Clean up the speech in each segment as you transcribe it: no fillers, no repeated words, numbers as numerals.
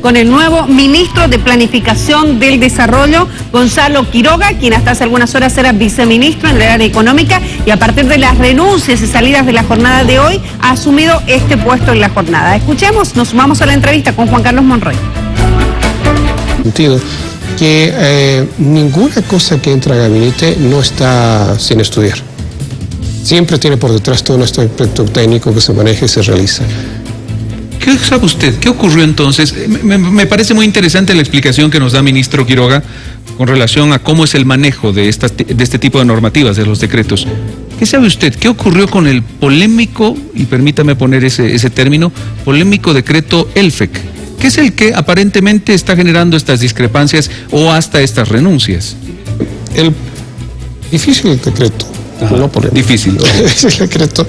con el nuevo ministro de Planificación del Desarrollo, Gonzalo Quiroga, quien hasta hace algunas horas era viceministro en el área económica y a partir de las renuncias y salidas de la jornada de hoy ha asumido este puesto en la jornada. Escuchemos, nos sumamos a la entrevista con Juan Carlos Monroy. Que ninguna cosa que entra al gabinete no está sin estudiar. Siempre tiene por detrás todo un aspecto técnico que se maneja y se realiza. ¿Qué sabe usted? ¿Qué ocurrió entonces? Me parece muy interesante la explicación que nos da ministro Quiroga con relación a cómo es el manejo de este tipo de normativas, de los decretos. ¿Qué sabe usted? ¿Qué ocurrió con el polémico, y permítame poner ese término, polémico decreto ELFEC? ¿Qué es el que aparentemente está generando estas discrepancias o hasta estas renuncias? El difícil decreto. Ajá, no polémico. Difícil. Ese decreto,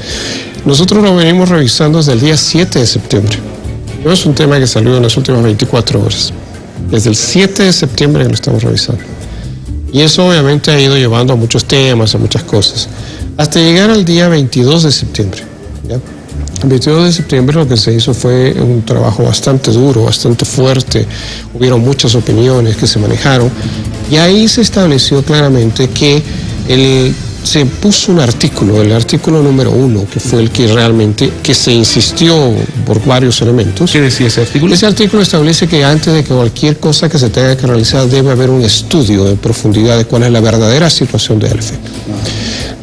nosotros lo venimos revisando desde el día 7 de septiembre. No es un tema que salió en las últimas 24 horas. Desde el 7 de septiembre que lo estamos revisando. Y eso obviamente ha ido llevando a muchos temas, a muchas cosas. Hasta llegar al día 22 de septiembre. ¿Ya? El 22 de septiembre lo que se hizo fue un trabajo bastante duro, bastante fuerte. Hubieron muchas opiniones que se manejaron. Y ahí se estableció claramente que se puso un artículo, el artículo número 1, que fue el que realmente, que se insistió por varios elementos. ¿Qué decía ese artículo? Ese artículo establece que antes de que cualquier cosa que se tenga que realizar debe haber un estudio de profundidad de cuál es la verdadera situación de ELFEC.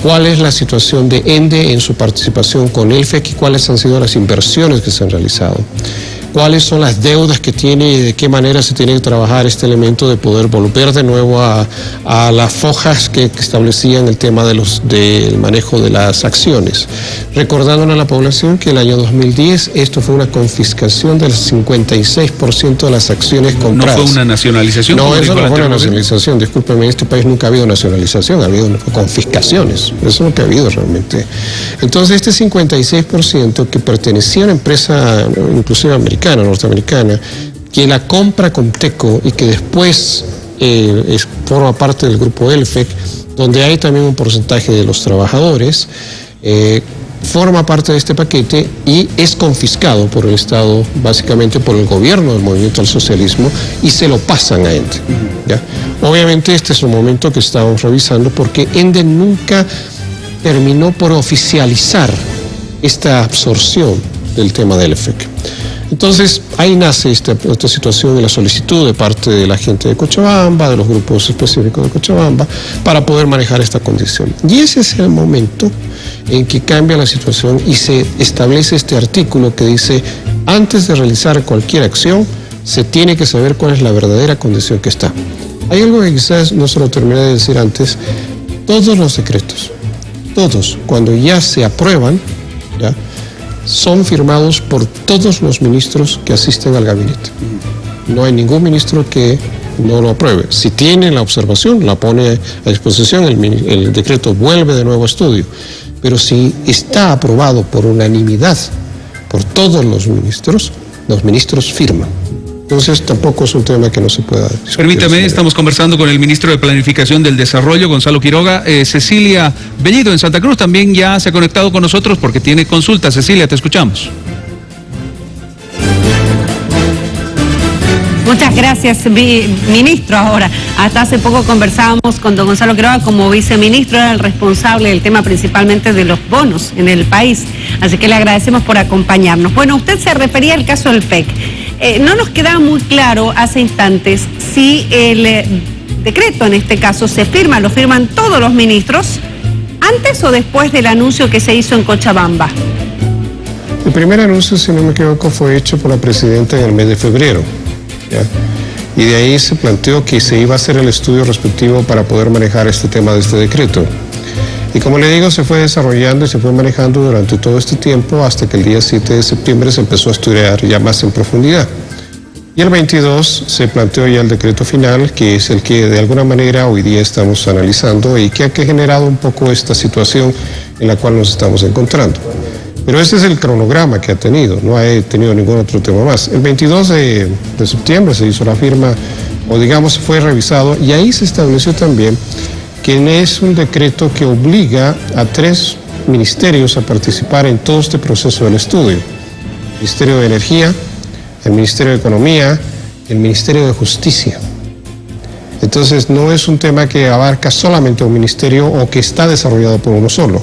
¿Cuál es la situación de ENDE en su participación con ELFEC y cuáles han sido las inversiones que se han realizado? ¿Cuáles son las deudas que tiene y de qué manera se tiene que trabajar este elemento de poder volver de nuevo a las fojas que establecían el tema del manejo de las acciones? Recordándole a la población que el año 2010 esto fue una confiscación del 56% de las acciones compradas. ¿No fue una nacionalización? No, eso no fue una nacionalización. Discúlpeme, en este país nunca ha habido nacionalización, ha habido confiscaciones. Eso es lo que ha habido realmente. Entonces este 56% que pertenecía a una empresa inclusive americana, norteamericana, que la compra con Teco y que después forma parte del grupo ELFEC, donde hay también un porcentaje de los trabajadores, forma parte de este paquete y es confiscado por el Estado, básicamente por el gobierno del Movimiento al Socialismo, y se lo pasan a ENDE. ¿Ya? Obviamente este es un momento que estamos revisando porque ENDE nunca terminó por oficializar esta absorción del tema del ELFEC. Entonces, ahí nace esta situación de la solicitud de parte de la gente de Cochabamba, de los grupos específicos de Cochabamba, para poder manejar esta condición. Y ese es el momento en que cambia la situación y se establece este artículo que dice, antes de realizar cualquier acción, se tiene que saber cuál es la verdadera condición que está. Hay algo que quizás no se lo terminé de decir antes, todos los decretos, todos, cuando ya se aprueban, ¿ya?, son firmados por todos los ministros que asisten al gabinete. No hay ningún ministro que no lo apruebe. Si tiene la observación, la pone a disposición, el decreto vuelve de nuevo a estudio. Pero si está aprobado por unanimidad por todos los ministros firman. Entonces tampoco es un tema que no se pueda discutir. Permítame, estamos conversando con el ministro de Planificación del Desarrollo, Gonzalo Quiroga. Cecilia Bellido en Santa Cruz también ya se ha conectado con nosotros porque tiene consulta. Cecilia, te escuchamos. Muchas gracias, ministro. Ahora, hasta hace poco conversábamos con don Gonzalo Quiroga como viceministro, era el responsable del tema principalmente de los bonos en el país. Así que le agradecemos por acompañarnos. Bueno, usted se refería al caso del PEC. No nos quedaba muy claro hace instantes si el decreto en este caso lo firman todos los ministros, antes o después del anuncio que se hizo en Cochabamba. El primer anuncio, si no me equivoco, fue hecho por la presidenta en el mes de febrero. ¿Ya? Y de ahí se planteó que se iba a hacer el estudio respectivo para poder manejar este tema de este decreto. Y como le digo, se fue desarrollando y se fue manejando durante todo este tiempo hasta que el día 7 de septiembre se empezó a estudiar ya más en profundidad. Y el 22 se planteó ya el decreto final, que es el que de alguna manera hoy día estamos analizando y que ha generado un poco esta situación en la cual nos estamos encontrando. Pero ese es el cronograma que ha tenido, no ha tenido ningún otro tema más. El 22 de septiembre se hizo la firma, o digamos fue revisado, y ahí se estableció también que es un decreto que obliga a 3 ministerios a participar en todo este proceso del estudio. El Ministerio de Energía, el Ministerio de Economía el Ministerio de Justicia. Entonces no es un tema que abarca solamente un ministerio o que está desarrollado por uno solo.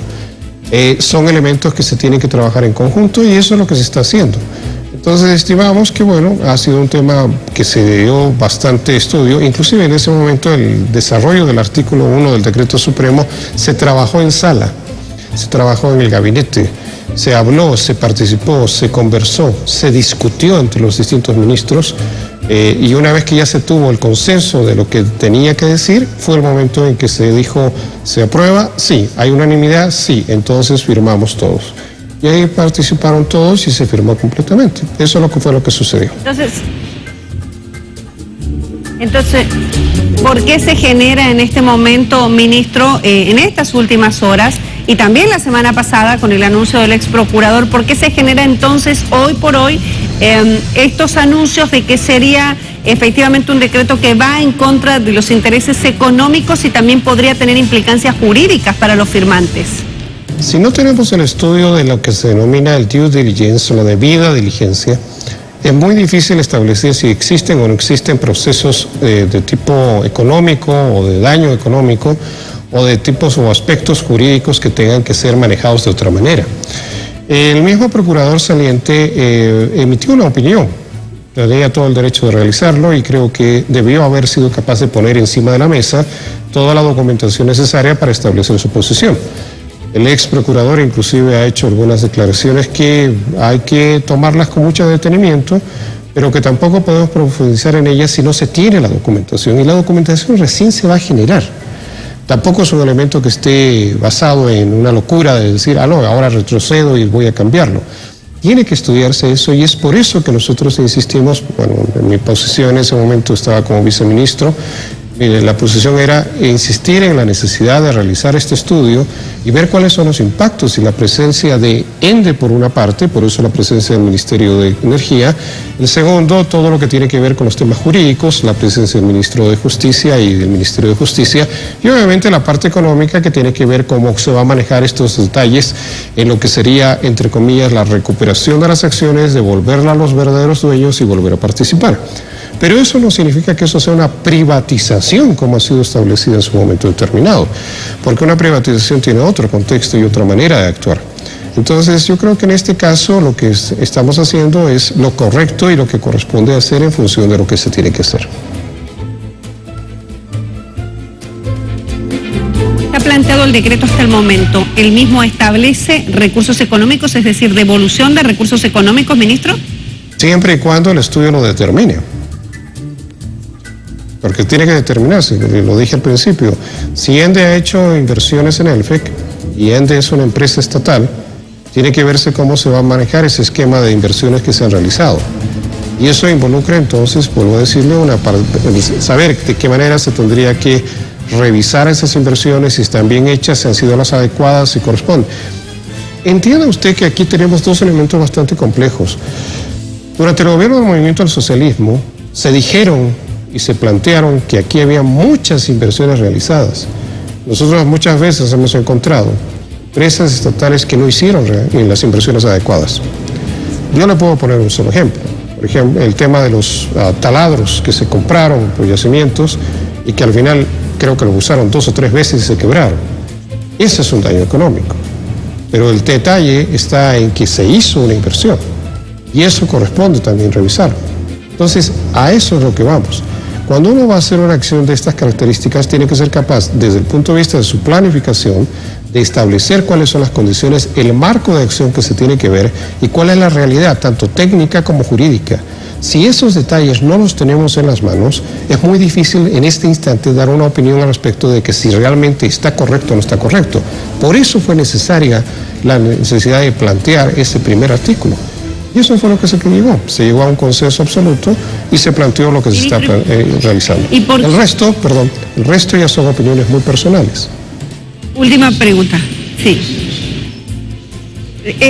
Son elementos que se tienen que trabajar en conjunto y eso es lo que se está haciendo. Entonces estimamos que bueno, ha sido un tema que se dio bastante estudio, inclusive en ese momento el desarrollo del artículo 1 del decreto supremo se trabajó en sala, se trabajó en el gabinete, se habló, se participó, se conversó, se discutió entre los distintos ministros y una vez que ya se tuvo el consenso de lo que tenía que decir, fue el momento en que se dijo, ¿se aprueba? Sí. ¿Hay unanimidad? Sí. Entonces firmamos todos. Y ahí participaron todos y se firmó completamente. Eso es lo que fue lo que sucedió. Entonces, ¿por qué se genera en este momento, ministro, en estas últimas horas y también la semana pasada con el anuncio del ex procurador, por qué se genera entonces hoy por hoy estos anuncios de que sería efectivamente un decreto que va en contra de los intereses económicos y también podría tener implicancias jurídicas para los firmantes? Si no tenemos el estudio de lo que se denomina el due diligence o la debida diligencia, es muy difícil establecer si existen o no existen procesos de tipo económico o de daño económico o de tipos o aspectos jurídicos que tengan que ser manejados de otra manera. El mismo procurador saliente emitió una opinión, tenía todo el derecho de realizarlo y creo que debió haber sido capaz de poner encima de la mesa toda la documentación necesaria para establecer su posición. El ex procurador inclusive ha hecho algunas declaraciones que hay que tomarlas con mucho detenimiento, pero que tampoco podemos profundizar en ellas si no se tiene la documentación, y la documentación recién se va a generar. Tampoco es un elemento que esté basado en una locura de decir, no, ahora retrocedo y voy a cambiarlo. Tiene que estudiarse eso y es por eso que nosotros insistimos, bueno, en mi posición en ese momento estaba como viceministro, la posición era insistir en la necesidad de realizar este estudio y ver cuáles son los impactos y la presencia de ENDE por una parte, por eso la presencia del Ministerio de Energía. El segundo, todo lo que tiene que ver con los temas jurídicos, la presencia del Ministro de Justicia y del Ministerio de Justicia, y obviamente la parte económica que tiene que ver cómo se va a manejar estos detalles en lo que sería, entre comillas, la recuperación de las acciones, devolverla a los verdaderos dueños y volver a participar. Pero eso no significa que eso sea una privatización como ha sido establecida en su momento determinado, porque una privatización tiene otro contexto y otra manera de actuar. Entonces yo creo que en este caso lo que estamos haciendo es lo correcto y lo que corresponde hacer en función de lo que se tiene que hacer. ¿Ha planteado el decreto hasta el momento? ¿El mismo establece recursos económicos, es decir, devolución de recursos económicos, ministro? Siempre y cuando el estudio lo determine. Porque tiene que determinarse, lo dije al principio, si ENDE ha hecho inversiones en ELFEC y ENDE es una empresa estatal, tiene que verse cómo se va a manejar ese esquema de inversiones que se han realizado. Y eso involucra entonces, vuelvo a decirle, saber de qué manera se tendría que revisar esas inversiones, si están bien hechas, si han sido las adecuadas, si corresponden. Entienda usted que aquí tenemos dos elementos bastante complejos. Durante el gobierno del Movimiento al Socialismo se dijeron y se plantearon que aquí había muchas inversiones realizadas. Nosotros muchas veces hemos encontrado empresas estatales que no hicieron las inversiones adecuadas. Yo le puedo poner un solo ejemplo. Por ejemplo, el tema de los taladros que se compraron por yacimientos y que al final creo que lo usaron 2 o 3 veces y se quebraron. Ese es un daño económico. Pero el detalle está en que se hizo una inversión y eso corresponde también revisarlo. Entonces, a eso es lo que vamos. Cuando uno va a hacer una acción de estas características, tiene que ser capaz, desde el punto de vista de su planificación, de establecer cuáles son las condiciones, el marco de acción que se tiene que ver y cuál es la realidad, tanto técnica como jurídica. Si esos detalles no los tenemos en las manos, es muy difícil en este instante dar una opinión al respecto de que si realmente está correcto o no está correcto. Por eso fue necesaria la necesidad de plantear ese primer artículo. Y eso fue lo que se llegó a un consenso absoluto y se planteó lo que se está realizando. El resto ya son opiniones muy personales. Última pregunta, sí.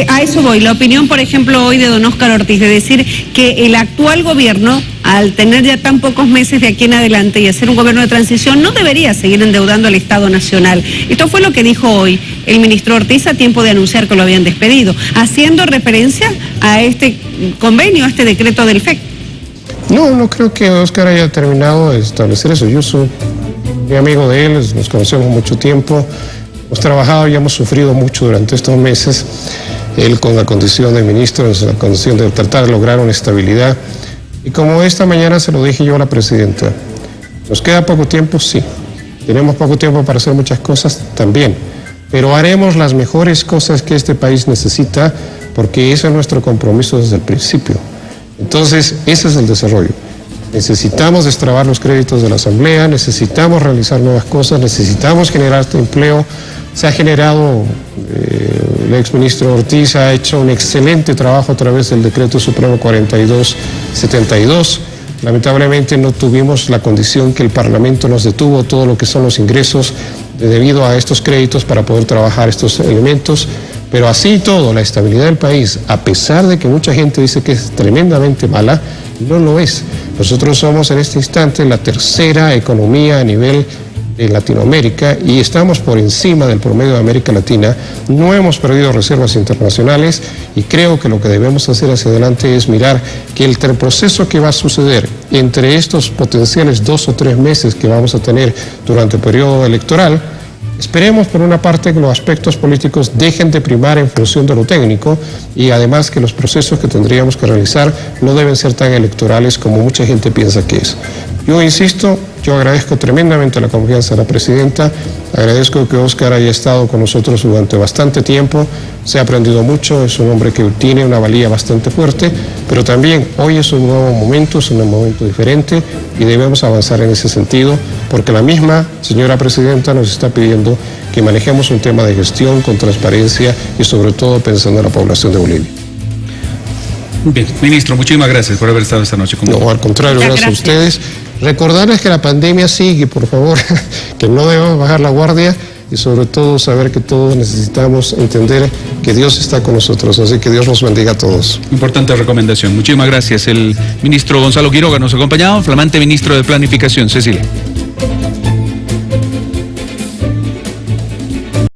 A eso voy, la opinión, por ejemplo, hoy de don Óscar Ortiz, de decir que el actual gobierno, al tener ya tan pocos meses de aquí en adelante y hacer un gobierno de transición, no debería seguir endeudando al Estado Nacional. Esto fue lo que dijo hoy el ministro Ortiz a tiempo de anunciar que lo habían despedido, haciendo referencia a este convenio, a este decreto del FEC. No creo que Óscar haya terminado de establecer eso. Yo soy muy amigo de él, nos conocemos mucho tiempo, hemos trabajado y hemos sufrido mucho durante estos meses. Él con la condición de ministro, en la condición de tratar de lograr una estabilidad. Y como esta mañana se lo dije yo a la presidenta, ¿nos queda poco tiempo? Sí. ¿Tenemos poco tiempo para hacer muchas cosas? También. Pero haremos las mejores cosas que este país necesita, porque ese es nuestro compromiso desde el principio. Entonces, ese es el desarrollo. Necesitamos destrabar los créditos de la Asamblea, necesitamos realizar nuevas cosas, necesitamos generar este empleo. Se ha generado, el exministro Ortiz ha hecho un excelente trabajo a través del Decreto Supremo 4272. Lamentablemente no tuvimos la condición que el Parlamento nos detuvo todo lo que son los ingresos debido a estos créditos para poder trabajar estos elementos. Pero así y todo, la estabilidad del país, a pesar de que mucha gente dice que es tremendamente mala, no lo es. Nosotros somos en este instante la tercera economía a nivel de Latinoamérica y estamos por encima del promedio de América Latina. No hemos perdido reservas internacionales y creo que lo que debemos hacer hacia adelante es mirar que el proceso que va a suceder entre estos potenciales 2 o 3 meses que vamos a tener durante el periodo electoral, esperemos por una parte que los aspectos políticos dejen de primar en función de lo técnico y además que los procesos que tendríamos que realizar no deben ser tan electorales como mucha gente piensa que es. Yo insisto, yo agradezco tremendamente la confianza de la presidenta, agradezco que Óscar haya estado con nosotros durante bastante tiempo, se ha aprendido mucho, es un hombre que tiene una valía bastante fuerte, pero también hoy es un nuevo momento, es un momento diferente y debemos avanzar en ese sentido, porque la misma señora presidenta nos está pidiendo que manejemos un tema de gestión con transparencia y sobre todo pensando en la población de Bolivia. Bien, ministro, muchísimas gracias por haber estado esta noche con nosotros. No, al contrario, gracias a ustedes. Recordarles que la pandemia sigue, por favor, que no debemos bajar la guardia y sobre todo saber que todos necesitamos entender que Dios está con nosotros, así que Dios nos bendiga a todos. Importante recomendación. Muchísimas gracias. El ministro Gonzalo Quiroga nos ha acompañado, flamante ministro de Planificación. Cecilia.